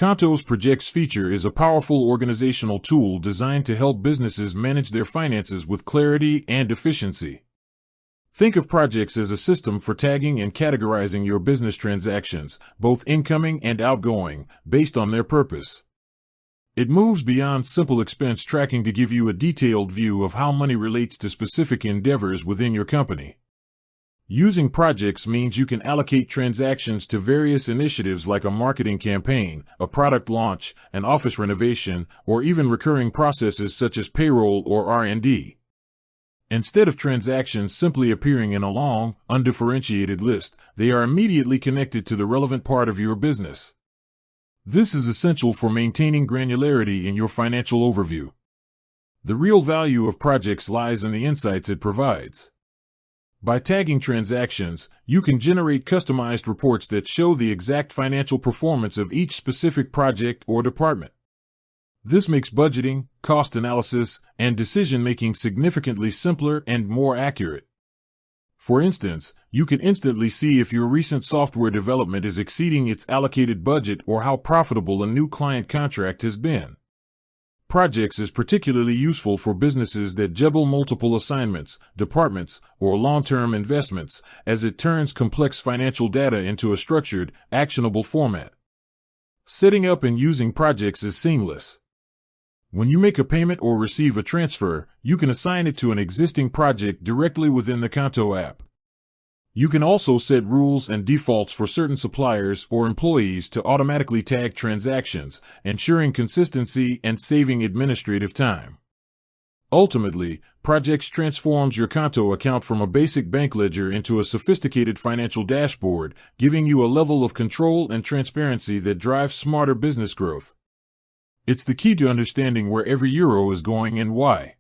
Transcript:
Qonto's projects feature is a powerful organizational tool designed to help businesses manage their finances with clarity and efficiency. Think of projects as a system for tagging and categorizing your business transactions, both incoming and outgoing, based on their purpose. It moves beyond simple expense tracking to give you a detailed view of how money relates to specific endeavors within your company. Using projects means you can allocate transactions to various initiatives like a marketing campaign, a product launch, an office renovation, or even recurring processes such as payroll or R&D. Instead of transactions simply appearing in a long, undifferentiated list, they are immediately connected to the relevant part of your business. This is essential for maintaining granularity in your financial overview. The real value of projects lies in the insights it provides. By tagging transactions, you can generate customized reports that show the exact financial performance of each specific project or department. This makes budgeting, cost analysis, and decision-making significantly simpler and more accurate. For instance, you can instantly see if your recent software development is exceeding its allocated budget or how profitable a new client contract has been. Projects is particularly useful for businesses that juggle multiple assignments, departments, or long-term investments, as it turns complex financial data into a structured, actionable format. Setting up and using projects is seamless. When you make a payment or receive a transfer, you can assign it to an existing project directly within the Qonto app. You can also set rules and defaults for certain suppliers or employees to automatically tag transactions, ensuring consistency and saving administrative time. Ultimately, projects transforms your Qonto account from a basic bank ledger into a sophisticated financial dashboard, giving you a level of control and transparency that drives smarter business growth. It's the key to understanding where every euro is going and why.